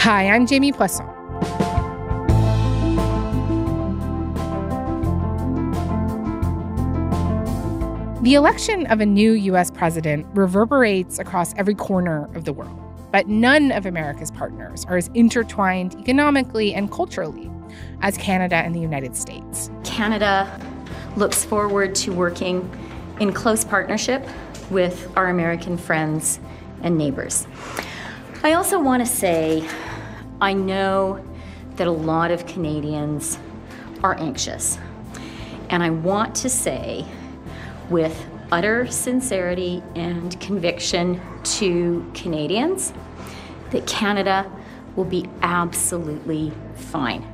Hi, I'm Jamie Poisson. The election of a new U.S. president reverberates across every corner of the world, but none of America's partners are as intertwined economically and culturally as Canada and the United States. Canada looks forward to working in close partnership with our American friends and neighbors. I also want to say, I know that a lot of Canadians are anxious. And I want to say, with utter sincerity and conviction to Canadians, that Canada will be absolutely fine.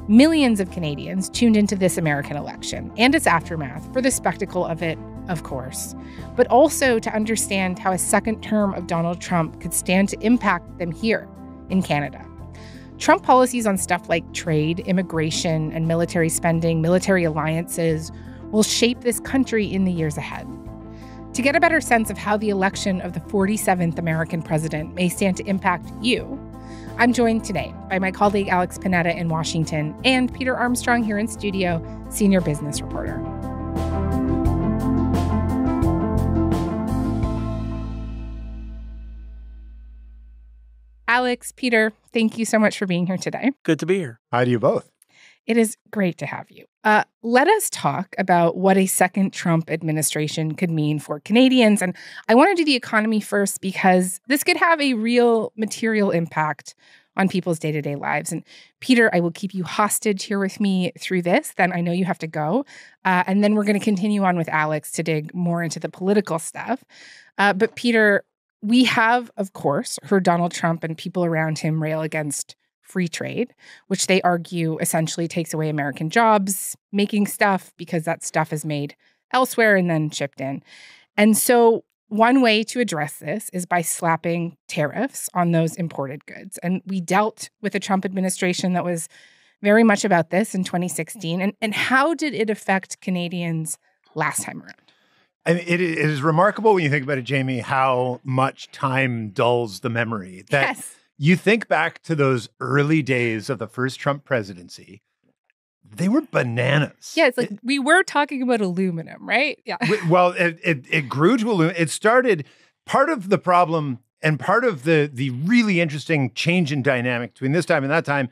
Millions of Canadians tuned into this American election and its aftermath for the spectacle of it, of course, but also to understand how a second term of Donald Trump could stand to impact them here in Canada. Trump policies on stuff like trade, immigration, and military spending, military alliances, will shape this country in the years ahead. To get a better sense of how the election of the 47th American president may stand to impact you, I'm joined today by my colleague Alex Panetta in Washington and Peter Armstrong here in studio, senior business reporter. Alex, Peter, thank you so much for being here today. Good to be here. Hi to you both. It is great to have you. Let us talk about what a second Trump administration could mean for Canadians. And I want to do the economy first because this could have a real material impact on people's day-to-day lives. And Peter, I will keep you hostage here with me through this. Then I know you have to go. And then we're going to continue on with Alex to dig more into the political stuff. But Peter, we have, of course, heard Donald Trump and people around him rail against free trade, which they argue essentially takes away American jobs, making stuff because that stuff is made elsewhere and then shipped in. And so one way to address this is by slapping tariffs on those imported goods. And we dealt with a Trump administration that was very much about this in 2016. And how did it affect Canadians last time around? I mean, it is remarkable when you think about it, Jamie, how much time dulls the memory. That Yes. You think back to those early days of the first Trump presidency, they were bananas. Yeah, it's like we were talking about aluminum, right? Yeah. Well, it grew to aluminum. It started, part of the problem and part of the really interesting change in dynamic between this time and that time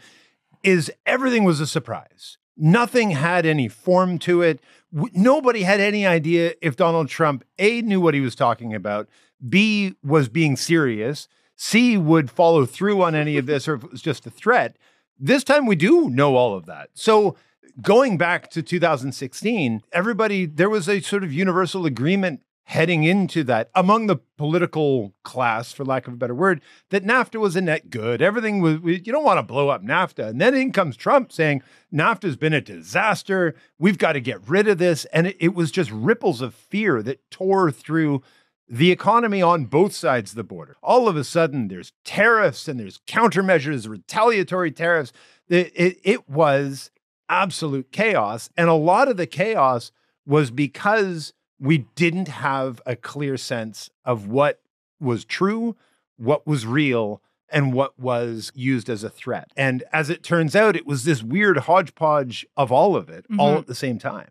is everything was a surprise. Nothing had any form to it. Nobody had any idea if Donald Trump, A, knew what he was talking about, B, was being serious, C, would follow through on any of this, or if it was just a threat. This time we do know all of that. So going back to 2016, there was a sort of universal agreement heading into that among the political class, for lack of a better word, that NAFTA was a net good. Everything was, you don't want to blow up NAFTA. And then in comes Trump saying, NAFTA's been a disaster. We've got to get rid of this. And it was just ripples of fear that tore through the economy on both sides of the border. All of a sudden, there's tariffs and there's countermeasures, retaliatory tariffs. It was absolute chaos. And a lot of the chaos was because we didn't have a clear sense of what was true, what was real, and what was used as a threat. And as it turns out, it was this weird hodgepodge of all of it, all at the same time.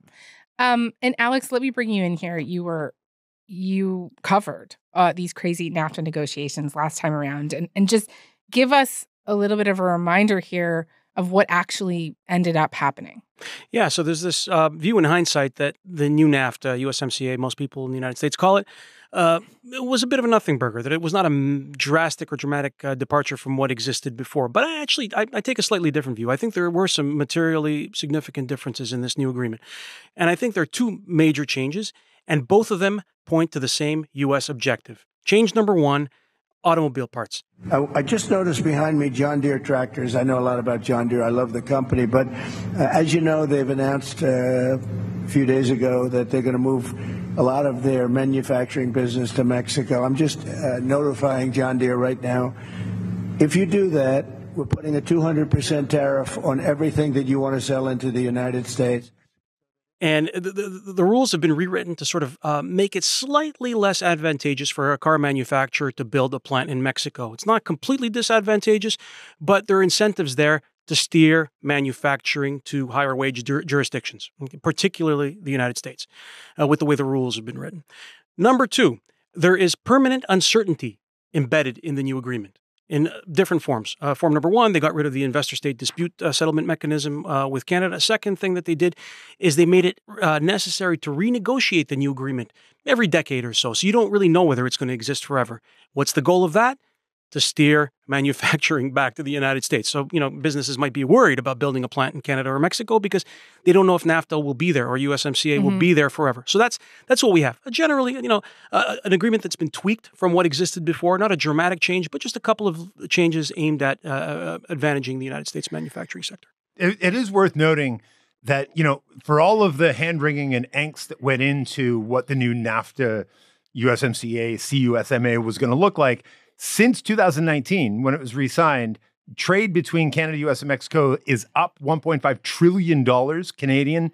And Alex, let me bring you in here. You covered these crazy NAFTA negotiations last time around, and just give us a little bit of a reminder here of what actually ended up happening. Yeah, so there's this view in hindsight that the new NAFTA, USMCA, most people in the United States call it, it was a bit of a nothing burger, that it was not a drastic or dramatic departure from what existed before. But I take a slightly different view. I think there were some materially significant differences in this new agreement. And I think there are two major changes, and both of them point to the same U.S. objective. Change number one, automobile parts. I just noticed behind me John Deere tractors. I know a lot about John Deere. I love the company. But as you know, they've announced a few days ago that they're going to move a lot of their manufacturing business to Mexico. I'm just notifying John Deere right now. If you do that, we're putting a 200% tariff on everything that you want to sell into the United States. And the rules have been rewritten to sort of make it slightly less advantageous for a car manufacturer to build a plant in Mexico. It's not completely disadvantageous, but there are incentives there to steer manufacturing to higher wage jurisdictions, particularly the United States, with the way the rules have been written. Number two, there is permanent uncertainty embedded in the new agreement in different forms. Form number one, they got rid of the investor-state dispute settlement mechanism with Canada. Second thing that they did is they made it necessary to renegotiate the new agreement every decade or so. So you don't really know whether it's going to exist forever. What's the goal of that? To steer manufacturing back to the United States. So, businesses might be worried about building a plant in Canada or Mexico because they don't know if NAFTA will be there or USMCA will be there forever. So that's what we have. Generally, an agreement that's been tweaked from what existed before, not a dramatic change, but just a couple of changes aimed at advantaging the United States manufacturing sector. It is worth noting that, for all of the hand-wringing and angst that went into what the new NAFTA, USMCA, CUSMA was going to look like, since 2019, when it was re-signed, trade between Canada, US, and Mexico is up $1.5 trillion Canadian,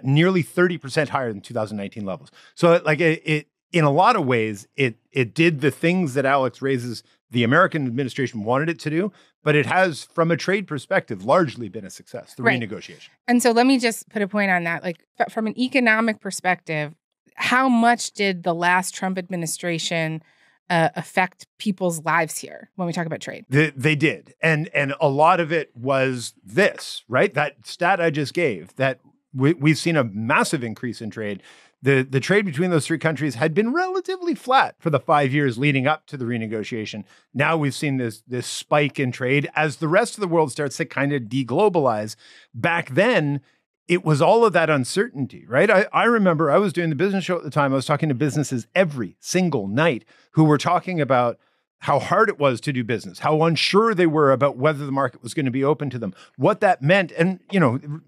nearly 30% higher than 2019 levels. So it in a lot of ways, it did the things that Alex raises the American administration wanted it to do, but it has, from a trade perspective, largely been a success, the renegotiation. And so let me just put a point on that. From an economic perspective, how much did the last Trump administration affect people's lives here when we talk about trade? They did. And a lot of it was this, right? That stat I just gave, that we've seen a massive increase in trade. The trade between those three countries had been relatively flat for the 5 years leading up to the renegotiation. Now we've seen this spike in trade as the rest of the world starts to kind of deglobalize. Back then, it was all of that uncertainty, right? I remember I was doing the business show at the time. I was talking to businesses every single night who were talking about how hard it was to do business, how unsure they were about whether the market was going to be open to them, what that meant. And,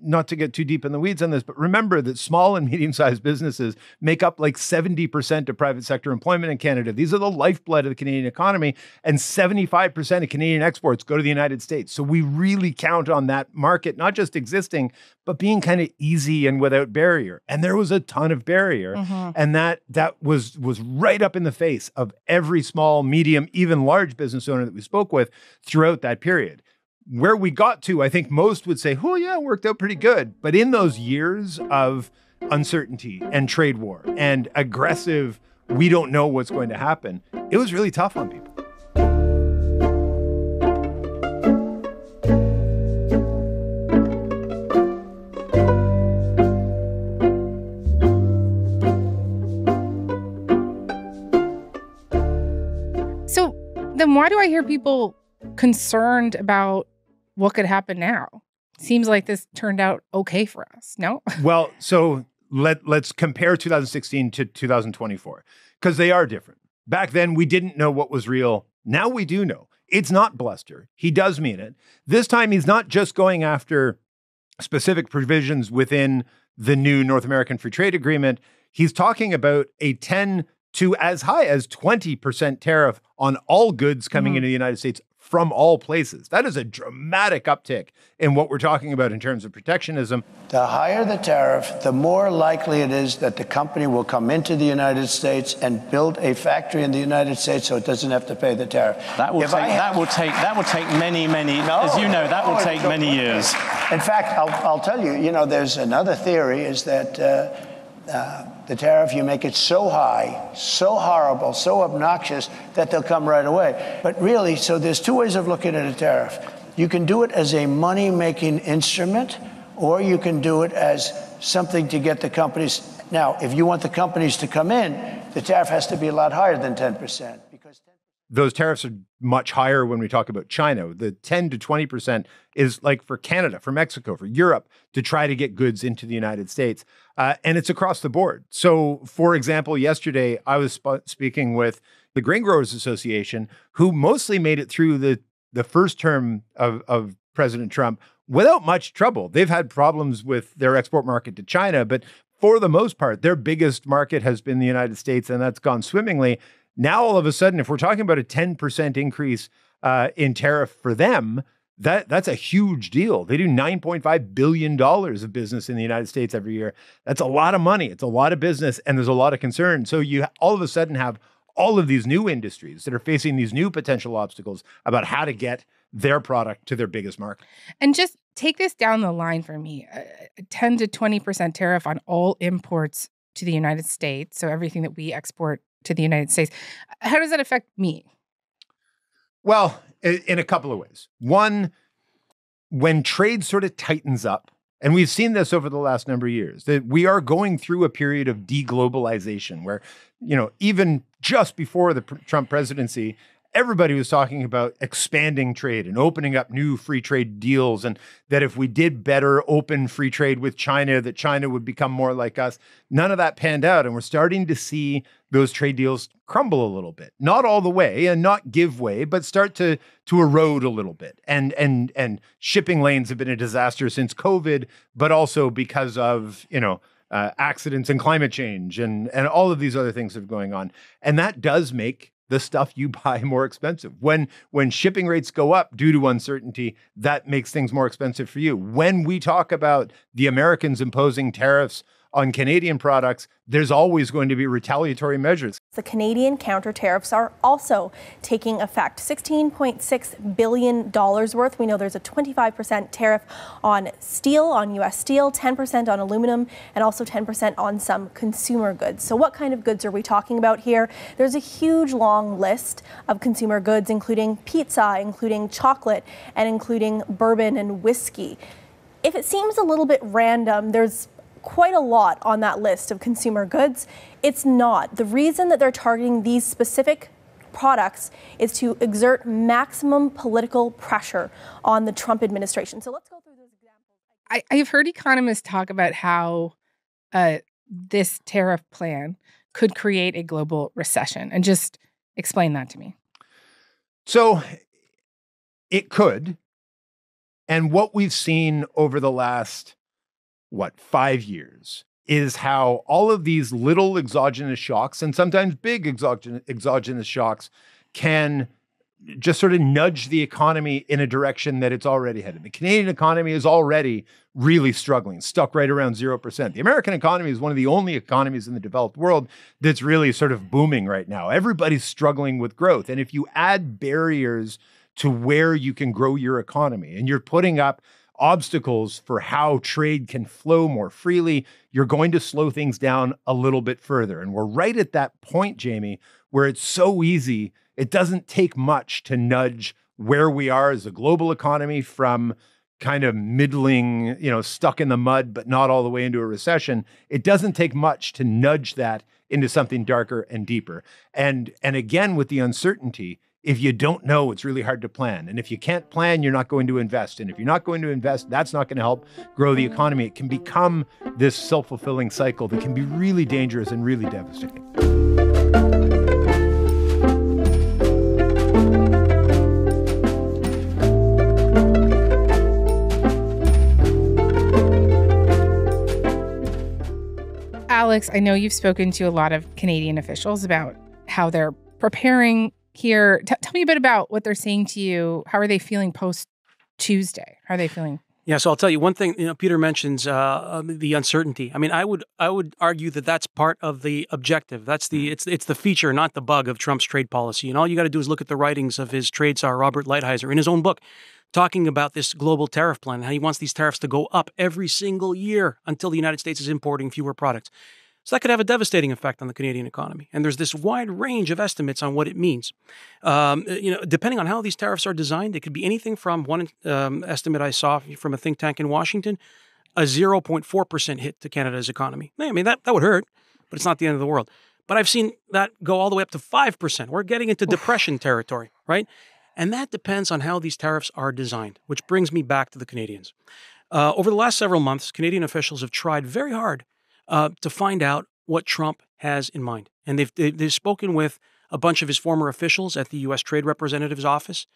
not to get too deep in the weeds on this, but remember that small and medium-sized businesses make up like 70% of private sector employment in Canada. These are the lifeblood of the Canadian economy, and 75% of Canadian exports go to the United States. So we really count on that market, not just existing, but being kind of easy and without barrier. And there was a ton of barrier. And that was right up in the face of every small, medium, even large business owner that we spoke with throughout that period. Where we got to, I think most would say, oh yeah, it worked out pretty good. But in those years of uncertainty and trade war and aggressive, we don't know what's going to happen, it was really tough on people. Then why do I hear people concerned about what could happen now? Seems like this turned out okay for us, no? Well, so let's compare 2016 to 2024, because they are different. Back then, we didn't know what was real. Now we do know. It's not bluster. He does mean it. This time, he's not just going after specific provisions within the new North American Free Trade Agreement. He's talking about a 10 to as high as 20% tariff on all goods coming into the United States from all places. That is a dramatic uptick in what we're talking about in terms of protectionism. The higher the tariff, the more likely it is that the company will come into the United States and build a factory in the United States so it doesn't have to pay the tariff. That will take many, that will take many years. In fact, I'll tell you, there's another theory is that the tariff, you make it so high, so horrible, so obnoxious that they'll come right away. But really, so there's two ways of looking at a tariff. You can do it as a money-making instrument, or you can do it as something to get the companies. Now, if you want the companies to come in, the tariff has to be a lot higher than 10%. Those tariffs are much higher when we talk about China. The 10 to 20% is like for Canada, for Mexico, for Europe, to try to get goods into the United States. And it's across the board. So, for example, yesterday, I was speaking with the Grain Growers Association, who mostly made it through the first term of President Trump without much trouble. They've had problems with their export market to China, but for the most part, their biggest market has been the United States, and that's gone swimmingly. Now, all of a sudden, if we're talking about a 10% increase in tariff for them, That's a huge deal. They do $9.5 billion of business in the United States every year. That's a lot of money. It's a lot of business, and there's a lot of concern. So you all of a sudden have all of these new industries that are facing these new potential obstacles about how to get their product to their biggest market. And just take this down the line for me. A 10 to 20% tariff on all imports to the United States, so everything that we export to the United States. How does that affect me? Well, in a couple of ways. One, when trade sort of tightens up, and we've seen this over the last number of years, that we are going through a period of deglobalization where, even just before the Trump presidency, everybody was talking about expanding trade and opening up new free trade deals, and that if we did better open free trade with China, that China would become more like us. None of that panned out, and we're starting to see those trade deals crumble a little bit. Not all the way and not give way, but start to erode a little bit. And shipping lanes have been a disaster since COVID, but also because of, accidents and climate change and all of these other things that are going on. And that does make the stuff you buy more expensive. When shipping rates go up due to uncertainty, that makes things more expensive for you. When we talk about the Americans imposing tariffs on Canadian products, there's always going to be retaliatory measures. The Canadian counter tariffs are also taking effect. $16.6 billion worth. We know there's a 25% tariff on steel, on U.S. steel, 10% on aluminum, and also 10% on some consumer goods. So what kind of goods are we talking about here? There's a huge long list of consumer goods, including pizza, including chocolate, and including bourbon and whiskey. If it seems a little bit random, there's quite a lot on that list of consumer goods. It's not. The reason that they're targeting these specific products is to exert maximum political pressure on the Trump administration. So let's go through those examples. I've heard economists talk about how this tariff plan could create a global recession, and just explain that to me. So it could. And what we've seen over the last 5 years is how all of these little exogenous shocks, and sometimes big exogenous shocks, can just sort of nudge the economy in a direction that it's already headed. The Canadian economy is already really struggling, stuck right around 0%. The American economy is one of the only economies in the developed world that's really sort of booming right now. Everybody's struggling with growth. And if you add barriers to where you can grow your economy, and you're putting up obstacles for how trade can flow more freely, you're going to slow things down a little bit further. And we're right at that point, Jamie, where it's so easy. It doesn't take much to nudge where we are as a global economy from kind of middling, stuck in the mud, but not all the way into a recession. It doesn't take much to nudge that into something darker and deeper. And again, with the uncertainty, if you don't know, it's really hard to plan. And if you can't plan, you're not going to invest. And if you're not going to invest, that's not going to help grow the economy. It can become this self-fulfilling cycle that can be really dangerous and really devastating. Alex, I know you've spoken to a lot of Canadian officials about how they're preparing here. Tell me a bit about what they're saying to you. How are they feeling post-Tuesday? How are they feeling? Yeah, so I'll tell you one thing. Peter mentions the uncertainty. I mean, I would argue that that's part of the objective. It's the feature, not the bug, of Trump's trade policy. And all you got to do is look at the writings of his trade czar, Robert Lighthizer, in his own book, talking about this global tariff plan, how he wants these tariffs to go up every single year until the United States is importing fewer products. So that could have a devastating effect on the Canadian economy. And there's this wide range of estimates on what it means. Depending on how these tariffs are designed, it could be anything from one estimate I saw from a think tank in Washington, a 0.4% hit to Canada's economy. I mean, that would hurt, but it's not the end of the world. But I've seen that go all the way up to 5%. We're getting into depression territory, right? And that depends on how these tariffs are designed, which brings me back to the Canadians. Over the last several months, Canadian officials have tried very hard to find out what Trump has in mind. And they've spoken with a bunch of his former officials at the U.S. Trade Representative's office,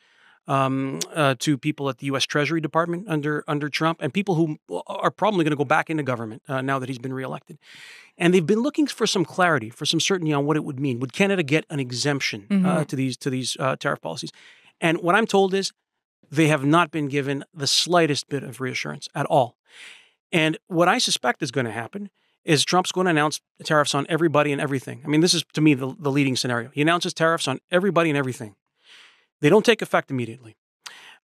to people at the U.S. Treasury Department under Trump, and people who are probably going to go back into government now that he's been reelected. And they've been looking for some clarity, for some certainty on what it would mean. Would Canada get an exemption to these tariff policies? And what I'm told is they have not been given the slightest bit of reassurance at all. And what I suspect is going to happen is Trump's going to announce tariffs on everybody and everything. I mean, this is, to me, the leading scenario. He announces tariffs on everybody and everything. They don't take effect immediately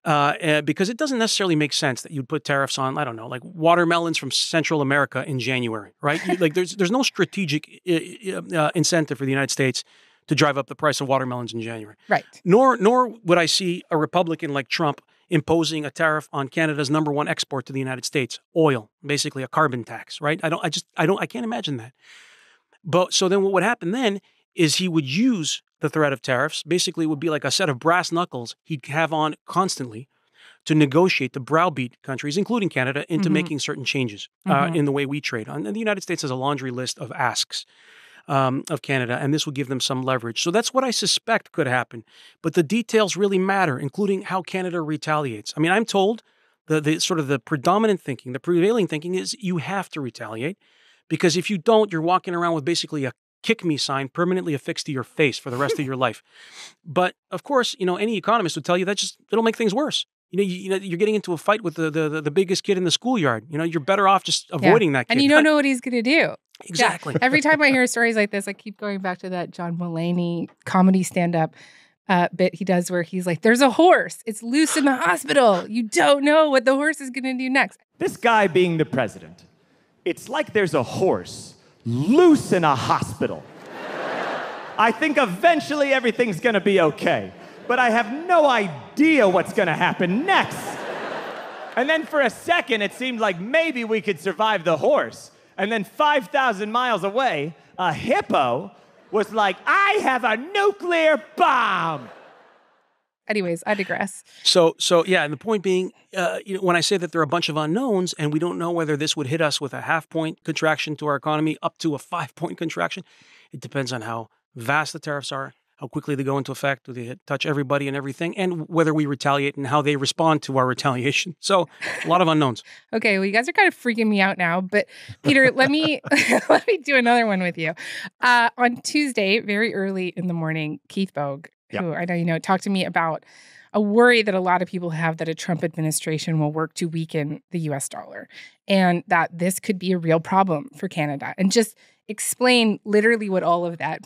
because it doesn't necessarily make sense that you'd put tariffs on, I don't know, like watermelons from Central America in January, right? Like there's no strategic incentive for the United States to drive up the price of watermelons in January. Right. Nor would I see a Republican like Trump imposing a tariff on Canada's number one export to the United States, oil, basically a carbon tax, right? I can't imagine that. But so then what would happen then is he would use the threat of tariffs. Basically, it would be like a set of brass knuckles he'd have on constantly to negotiate to browbeat countries, including Canada, into making certain changes in the way we trade. And the United States has a laundry list of asks of Canada, and this will give them some leverage. So that's what I suspect could happen. But the details really matter, including how Canada retaliates. I mean, I'm told the sort of the predominant thinking, the prevailing thinking is you have to retaliate, because if you don't, you're walking around with basically a kick me sign permanently affixed to your face for the rest of your life. But of course, any economist would tell you that it'll make things worse. You're getting into a fight with the biggest kid in the schoolyard. You're better off just avoiding that kid. And you don't know what he's going to do. Exactly. Yeah. Every time I hear stories like this, I keep going back to that John Mulaney comedy stand-up bit he does where he's like, there's a horse. It's loose in the hospital. You don't know what the horse is going to do next. This guy being the president, it's like there's a horse loose in a hospital. I think eventually everything's going to be okay, but I have no idea what's going to happen next. And then for a second, it seemed like maybe we could survive the horse. And then 5,000 miles away, a hippo was like, I have a nuclear bomb. Anyways, I digress. So yeah, and the point being, when I say that there are a bunch of unknowns and we don't know whether this would hit us with a 0.5-point contraction to our economy up to a 5-point contraction, it depends on how vast the tariffs are, how quickly they go into effect, do they touch everybody and everything, and whether we retaliate and how they respond to our retaliation. So a lot of unknowns. Okay, well, you guys are kind of freaking me out now, but Peter, let me do another one with you. On Tuesday, very early in the morning, Keith Bogue, who I know you know, talked to me about a worry that a lot of people have that a Trump administration will work to weaken the U.S. dollar and that this could be a real problem for Canada. And just explain literally what all of that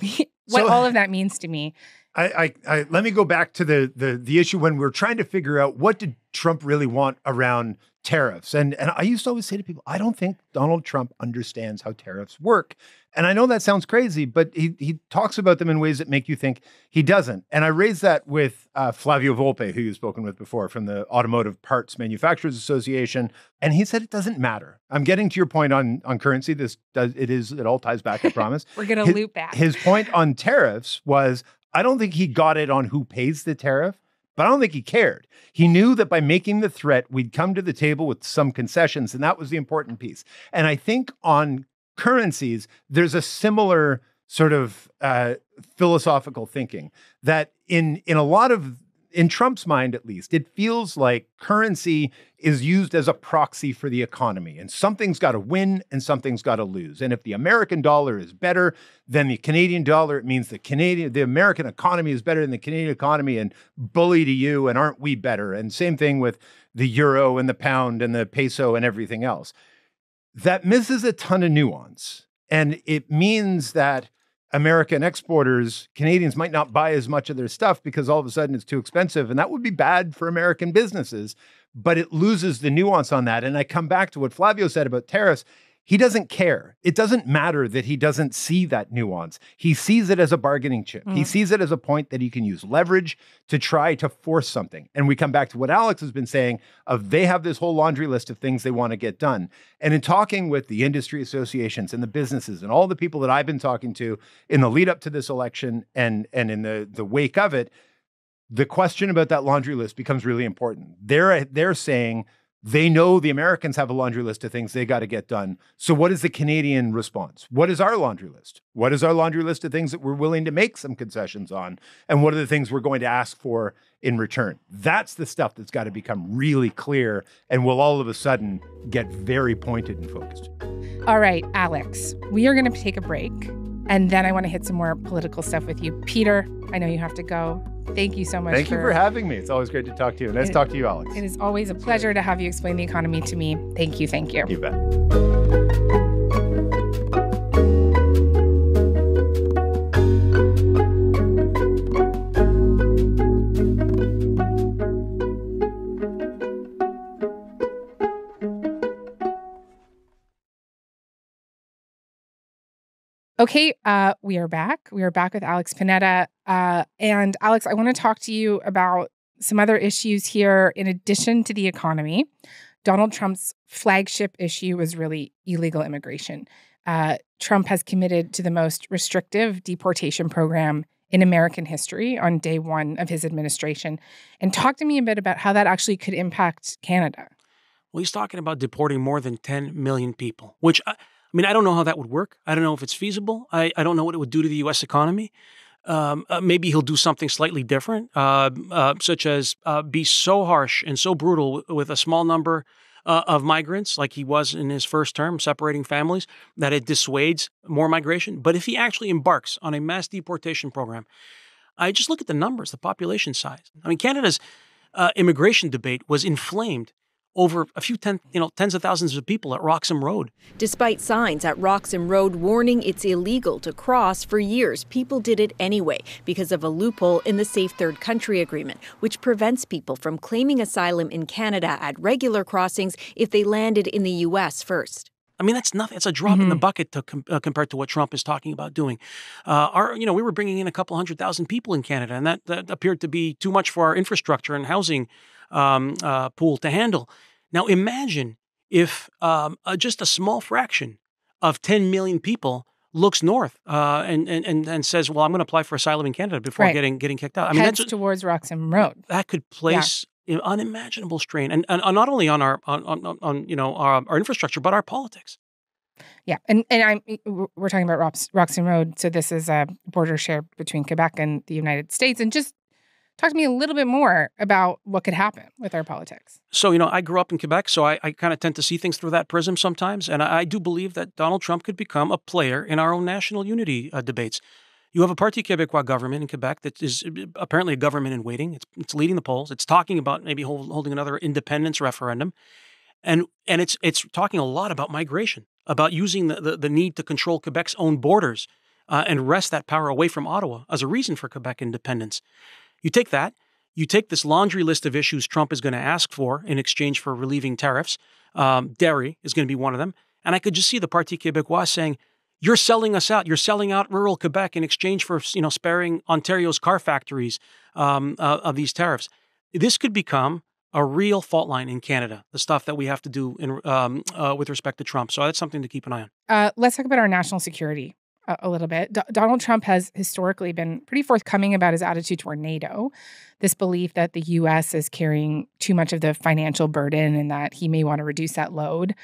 means to me. I let me go back to the issue when we're trying to figure out what did Trump really want around tariffs. And I used to always say to people, I don't think Donald Trump understands how tariffs work. And I know that sounds crazy, but he talks about them in ways that make you think he doesn't. And I raised that with Flavio Volpe, who you've spoken with before from the Automotive Parts Manufacturers Association. And he said it doesn't matter. I'm getting to your point on currency. It all ties back, I promise. We're going to loop back. His point on tariffs was, I don't think he got it on who pays the tariff, but I don't think he cared. He knew that by making the threat, we'd come to the table with some concessions, and that was the important piece. And I think on currencies, there's a similar sort of philosophical thinking that in Trump's mind, at least, it feels like currency is used as a proxy for the economy, and something's got to win and something's got to lose. And if the American dollar is better than the Canadian dollar, it means the American economy is better than the Canadian economy, and bully to you, and aren't we better? And same thing with the euro and the pound and the peso and everything else. That misses a ton of nuance. And it means that American exporters, Canadians, might not buy as much of their stuff because all of a sudden it's too expensive. And that would be bad for American businesses, but it loses the nuance on that. And I come back to what Flavio said about tariffs. He doesn't care. It doesn't matter that he doesn't see that nuance. He sees it as a bargaining chip. He sees it as a point that he can use leverage to try to force something. And we come back to what Alex has been saying of they have this whole laundry list of things they want to get done. And in talking with the industry associations and the businesses and all the people that I've been talking to in the lead up to this election and in the wake of it, the question about that laundry list becomes really important. They're saying they know the Americans have a laundry list of things they got to get done. So what is the Canadian response? What is our laundry list? What is our laundry list of things that we're willing to make some concessions on? And what are the things we're going to ask for in return? That's the stuff that's got to become really clear and will all of a sudden get very pointed and focused. All right, Alex, we are going to take a break. And then I want to hit some more political stuff with you. Peter, I know you have to go. Thank you so much. Thank you for having me. It's always great to talk to you. Nice to talk to you, Alex. It is always a pleasure to have you explain the economy to me. Thank you. Thank you. You bet. Okay, we are back. We are back with Alex Panetta. And Alex, I want to talk to you about some other issues here in addition to the economy. Donald Trump's flagship issue was really illegal immigration. Trump has committed to the most restrictive deportation program in American history on day one of his administration. And talk to me a bit about how that actually could impact Canada. Well, he's talking about deporting more than 10 million people, which I don't know how that would work. I don't know if it's feasible. I don't know what it would do to the U.S. economy. Maybe he'll do something slightly different, such as be so harsh and so brutal with a small number of migrants, like he was in his first term, separating families, that it dissuades more migration. But if he actually embarks on a mass deportation program, I just look at the numbers, the population size. I mean, Canada's immigration debate was inflamed over a few tens of thousands of people at Roxham Road. Despite signs at Roxham Road warning it's illegal to cross, for years people did it anyway because of a loophole in the Safe Third Country Agreement, which prevents people from claiming asylum in Canada at regular crossings if they landed in the U.S. first. I mean, that's nothing. It's a drop in the bucket compared to what Trump is talking about doing. We were bringing in a couple 100,000 people in Canada, and that appeared to be too much for our infrastructure and housing pool to handle. Now, imagine if just a small fraction of 10 million people looks north and says, "Well, I'm going to apply for asylum in Canada before getting kicked out." I mean, heads towards Roxham Road. That could place unimaginable strain, and not only on our infrastructure, but our politics. Yeah, and we're talking about Roxham Road, so this is a border shared between Quebec and the United States, and just talk to me a little bit more about what could happen with our politics. So, I grew up in Quebec, so I kind of tend to see things through that prism sometimes, and I do believe that Donald Trump could become a player in our own national unity debates. You have a Parti Québécois government in Quebec that is apparently a government in waiting. It's leading the polls. It's talking about maybe holding another independence referendum. And it's talking a lot about migration, about using the need to control Quebec's own borders and wrest that power away from Ottawa as a reason for Quebec independence. You take that, you take this laundry list of issues Trump is going to ask for in exchange for relieving tariffs. Dairy is going to be one of them. And I could just see the Parti Québécois saying, "You're selling us out. You're selling out rural Quebec in exchange for, sparing Ontario's car factories of these tariffs." This could become a real fault line in Canada, the stuff that we have to do with respect to Trump. So that's something to keep an eye on. Let's talk about our national security a little bit. Donald Trump has historically been pretty forthcoming about his attitude toward NATO, this belief that the U.S. is carrying too much of the financial burden and that he may want to reduce that load.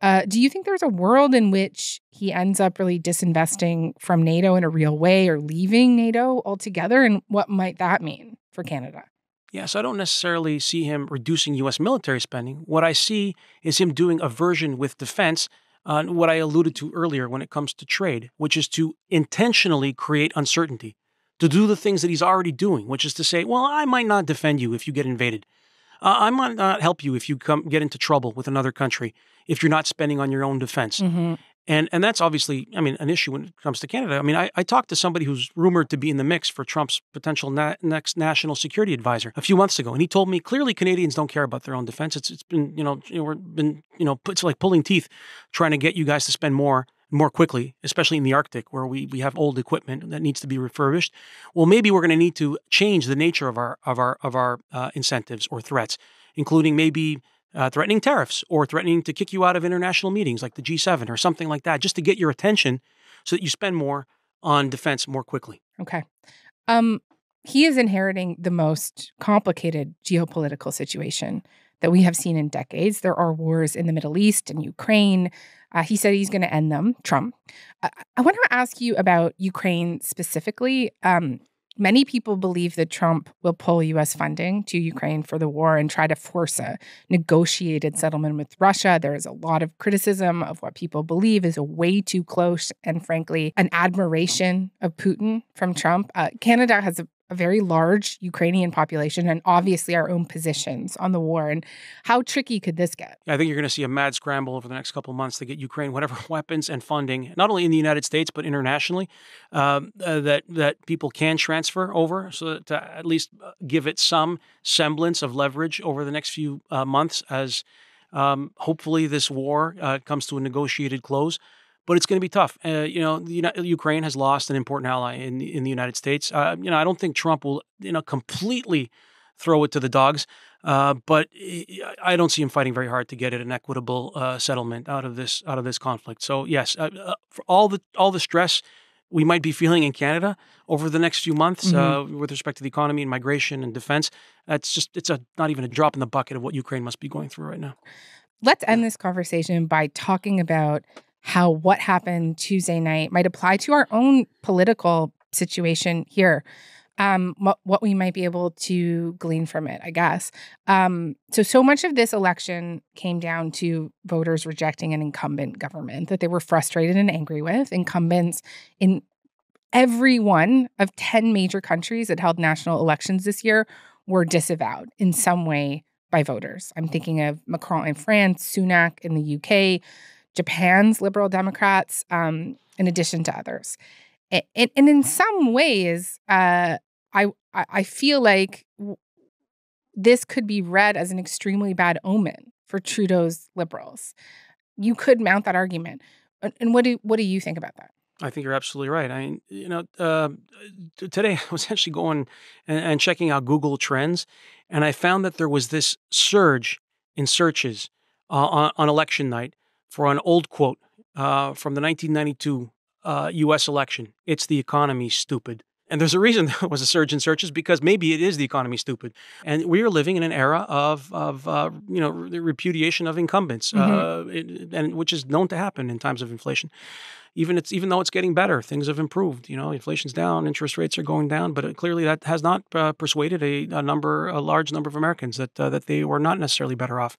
Do you think there's a world in which he ends up really disinvesting from NATO in a real way or leaving NATO altogether? And what might that mean for Canada? Yes, I don't necessarily see him reducing U.S. military spending. What I see is him doing a version with defense, what I alluded to earlier when it comes to trade, which is to intentionally create uncertainty, to do the things that he's already doing, which is to say, well, I might not defend you if you get invaded. I might not help you if you get into trouble with another country, if you're not spending on your own defense. Mm-hmm. And that's obviously, an issue when it comes to Canada. I talked to somebody who's rumored to be in the mix for Trump's potential next national security advisor a few months ago. And he told me, clearly Canadians don't care about their own defense. It's been, it's like pulling teeth trying to get you guys to spend more quickly, especially in the Arctic where we have old equipment that needs to be refurbished. Well, maybe we're going to need to change the nature of our incentives or threats, including maybe threatening tariffs or threatening to kick you out of international meetings like the G7 or something like that, just to get your attention so that you spend more on defense more quickly. Okay. He is inheriting the most complicated geopolitical situation that we have seen in decades. There are wars in the Middle East and Ukraine. He said he's going to end them, Trump. I want to ask you about Ukraine specifically. Many people believe that Trump will pull U.S. funding to Ukraine for the war and try to force a negotiated settlement with Russia. There is a lot of criticism of what people believe is a way too close and, frankly, an admiration of Putin from Trump. Canada has a very large Ukrainian population and obviously our own positions on the war. And how tricky could this get? I think you're going to see a mad scramble over the next couple of months to get Ukraine whatever weapons and funding, not only in the United States, but internationally, that people can transfer over so that to at least give it some semblance of leverage over the next few months as hopefully this war comes to a negotiated close. But it's going to be tough. Ukraine has lost an important ally in the United States. I don't think Trump will, completely throw it to the dogs. But I don't see him fighting very hard to get an equitable settlement out of this conflict. So yes, for all the stress we might be feeling in Canada over the next few months with respect to the economy and migration and defense, it's not even a drop in the bucket of what Ukraine must be going through right now. Let's end this conversation by talking about how what happened Tuesday night might apply to our own political situation here, what we might be able to glean from it, I guess. So much of this election came down to voters rejecting an incumbent government that they were frustrated and angry with. Incumbents in every one of 10 major countries that held national elections this year were disavowed in some way by voters. I'm thinking of Macron in France, Sunak in the UK, Japan's Liberal Democrats, in addition to others. And in some ways, I feel like this could be read as an extremely bad omen for Trudeau's Liberals. You could mount that argument. And what do you think about that? I think you're absolutely right. I mean, today I was actually going and checking out Google Trends, and I found that there was this surge in searches on election night for an old quote from the 1992 U.S. election. It's the economy, stupid. And there's a reason there was a surge in searches, because maybe it is the economy, stupid. And we are living in an era of the repudiation of incumbents, and which is known to happen in times of inflation. Even though it's getting better, things have improved. Inflation's down, interest rates are going down, but clearly that has not persuaded a large number of Americans that they were not necessarily better off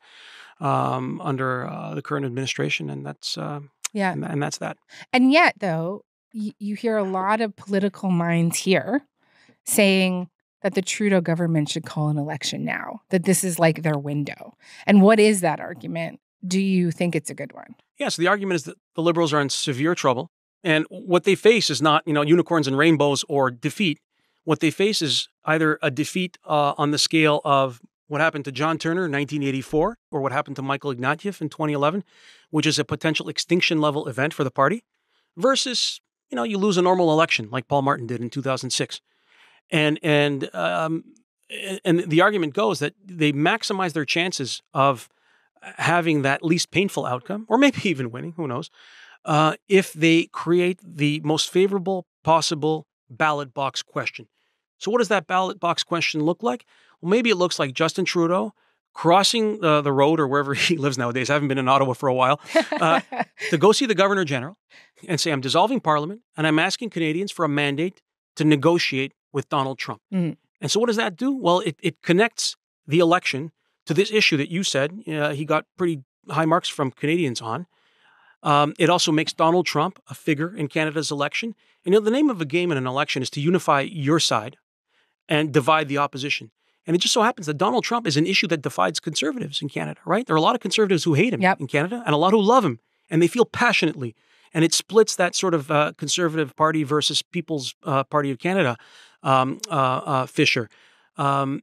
under the current administration, and that's and that's that. And yet, though, you hear a lot of political minds here saying that the Trudeau government should call an election now, that this is like their window. And what is that argument? Do you think it's a good one? Yes, the argument is that the Liberals are in severe trouble, and what they face is not, unicorns and rainbows or defeat. What they face is either a defeat on the scale of what happened to John Turner in 1984 or what happened to Michael Ignatieff in 2011, which is a potential extinction level event for the party, versus, you lose a normal election like Paul Martin did in 2006. And the argument goes that they maximize their chances of having that least painful outcome, or maybe even winning, who knows, if they create the most favorable possible ballot box question. So what does that ballot box question look like? Well, maybe it looks like Justin Trudeau crossing the road or wherever he lives nowadays. I haven't been in Ottawa for a while, to go see the Governor General and say, I'm dissolving Parliament and I'm asking Canadians for a mandate to negotiate with Donald Trump. And so what does that do? Well, it connects the election to this issue that you said he got pretty high marks from Canadians on. It also makes Donald Trump a figure in Canada's election. And the name of a game in an election is to unify your side and divide the opposition. And it just so happens that Donald Trump is an issue that divides conservatives in Canada, right? There are a lot of conservatives who hate him in Canada and a lot who love him, and they feel passionately. And it splits that sort of Conservative Party versus People's Party of Canada fissure. And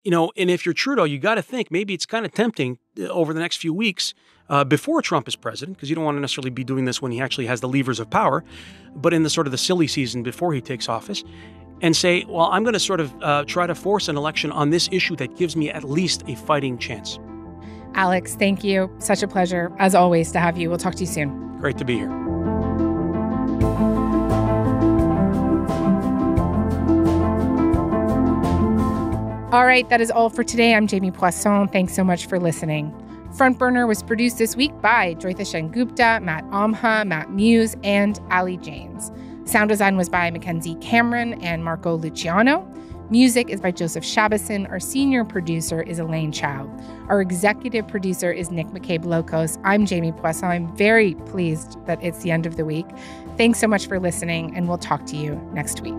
if you're Trudeau, you got to think maybe it's kind of tempting over the next few weeks before Trump is president, because you don't want to necessarily be doing this when he actually has the levers of power, but in the sort of the silly season before he takes office, and say, well, I'm going to sort of try to force an election on this issue that gives me at least a fighting chance. Alex, thank you. Such a pleasure, as always, to have you. We'll talk to you soon. Great to be here. All right, that is all for today. I'm Jamie Poisson. Thanks so much for listening. Front Burner was produced this week by Joyita Sengupta, Matt Amha, Matt Muse, and Ali James. Sound design was by Mackenzie Cameron and Marco Luciano. Music is by Joseph Shabason. Our senior producer is Elaine Chow. Our executive producer is Nick McCabe-Locos. I'm Jamie Poisson. I'm very pleased that it's the end of the week. Thanks so much for listening, and we'll talk to you next week.